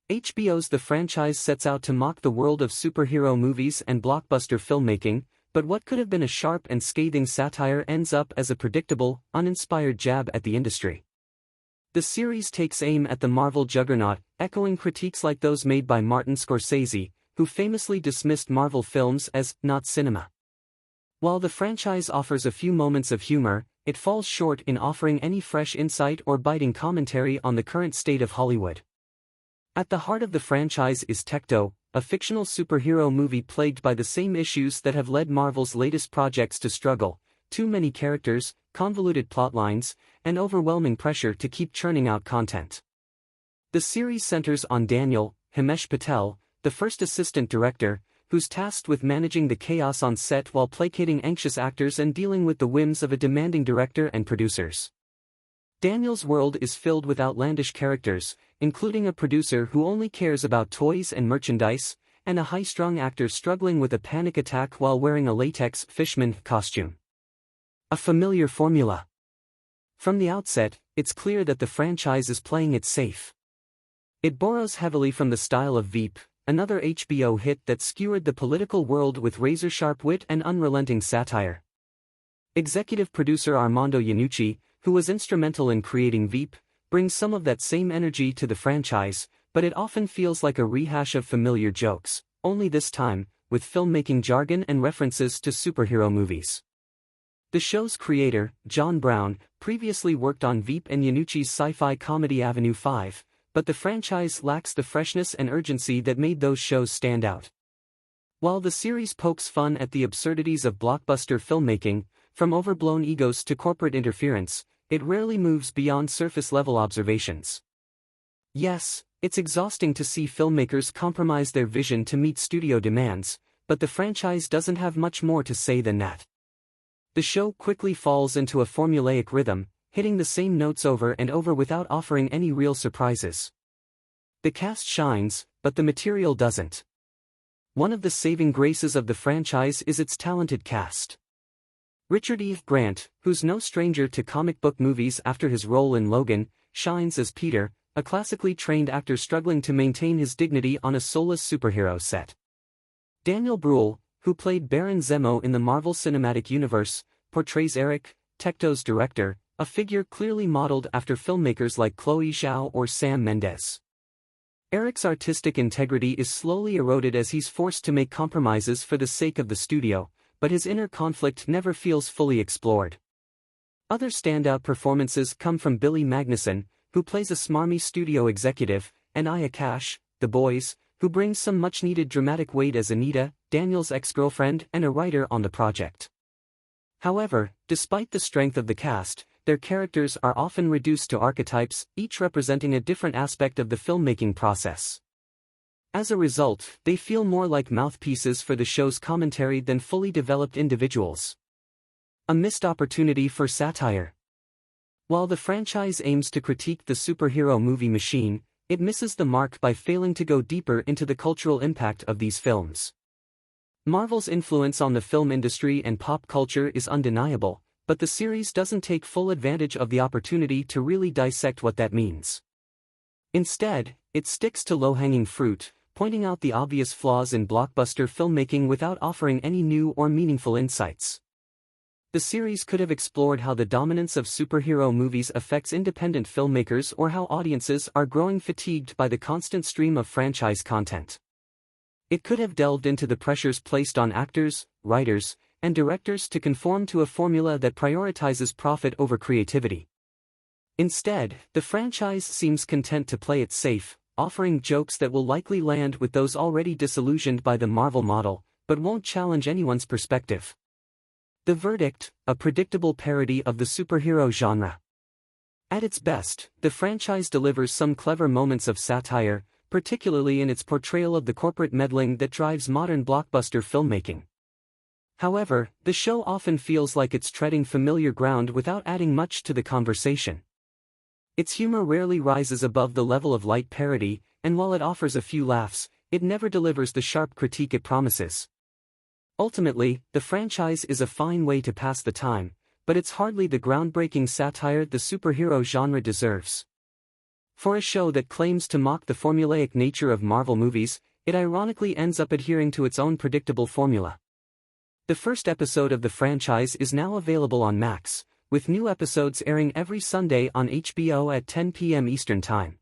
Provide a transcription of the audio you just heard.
HBO's The Franchise sets out to mock the world of superhero movies and blockbuster filmmaking, but what could have been a sharp and scathing satire ends up as a predictable, uninspired jab at the industry. The series takes aim at the Marvel juggernaut, echoing critiques like those made by Martin Scorsese, who famously dismissed Marvel films as not cinema. While the franchise offers a few moments of humor, it falls short in offering any fresh insight or biting commentary on the current state of Hollywood. At the heart of the franchise is Tecto, a fictional superhero movie plagued by the same issues that have led Marvel's latest projects to struggle: too many characters, convoluted plotlines, and overwhelming pressure to keep churning out content. The series centers on Daniel, Himesh Patel, the first assistant director, who's tasked with managing the chaos on set while placating anxious actors and dealing with the whims of a demanding director and producers. Daniel's world is filled with outlandish characters, including a producer who only cares about toys and merchandise, and a high-strung actor struggling with a panic attack while wearing a latex fishman costume. A familiar formula. From the outset, it's clear that the franchise is playing it safe. It borrows heavily from the style of Veep, another HBO hit that skewered the political world with razor-sharp wit and unrelenting satire. Executive producer Armando Iannucci, who was instrumental in creating Veep, brings some of that same energy to the franchise, but it often feels like a rehash of familiar jokes, only this time, with filmmaking jargon and references to superhero movies. The show's creator, John Brown, previously worked on Veep and Iannucci's sci-fi comedy Avenue 5, but the franchise lacks the freshness and urgency that made those shows stand out. While the series pokes fun at the absurdities of blockbuster filmmaking, from overblown egos to corporate interference, it rarely moves beyond surface-level observations. Yes, it's exhausting to see filmmakers compromise their vision to meet studio demands, but the franchise doesn't have much more to say than that. The show quickly falls into a formulaic rhythm, hitting the same notes over and over without offering any real surprises. The cast shines, but the material doesn't. One of the saving graces of the franchise is its talented cast. Richard E. Grant, who's no stranger to comic book movies after his role in Logan, shines as Peter, a classically trained actor struggling to maintain his dignity on a soulless superhero set. Daniel Bruhl, who played Baron Zemo in the Marvel Cinematic Universe, portrays Eric, Tecto's director, a figure clearly modeled after filmmakers like Chloe Zhao or Sam Mendes. Eric's artistic integrity is slowly eroded as he's forced to make compromises for the sake of the studio, but his inner conflict never feels fully explored. Other standout performances come from Billy Magnuson, who plays a smarmy studio executive, and Aya Cash, the boys, who brings some much-needed dramatic weight as Anita, Daniel's ex-girlfriend and a writer on the project. However, despite the strength of the cast, their characters are often reduced to archetypes, each representing a different aspect of the filmmaking process. As a result, they feel more like mouthpieces for the show's commentary than fully developed individuals. A missed opportunity for satire. While the franchise aims to critique the superhero movie machine, it misses the mark by failing to go deeper into the cultural impact of these films. Marvel's influence on the film industry and pop culture is undeniable, but the series doesn't take full advantage of the opportunity to really dissect what that means. Instead, it sticks to low-hanging fruit, pointing out the obvious flaws in blockbuster filmmaking without offering any new or meaningful insights. The series could have explored how the dominance of superhero movies affects independent filmmakers or how audiences are growing fatigued by the constant stream of franchise content. It could have delved into the pressures placed on actors, writers, and directors to conform to a formula that prioritizes profit over creativity. Instead, the franchise seems content to play it safe, offering jokes that will likely land with those already disillusioned by the Marvel model, but won't challenge anyone's perspective. The verdict: a predictable parody of the superhero genre. At its best, the franchise delivers some clever moments of satire, particularly in its portrayal of the corporate meddling that drives modern blockbuster filmmaking. However, the show often feels like it's treading familiar ground without adding much to the conversation. Its humor rarely rises above the level of light parody, and while it offers a few laughs, it never delivers the sharp critique it promises. Ultimately, the franchise is a fine way to pass the time, but it's hardly the groundbreaking satire the superhero genre deserves. For a show that claims to mock the formulaic nature of Marvel movies, it ironically ends up adhering to its own predictable formula. The first episode of the franchise is now available on Max, with new episodes airing every Sunday on HBO at 10 p.m. Eastern Time.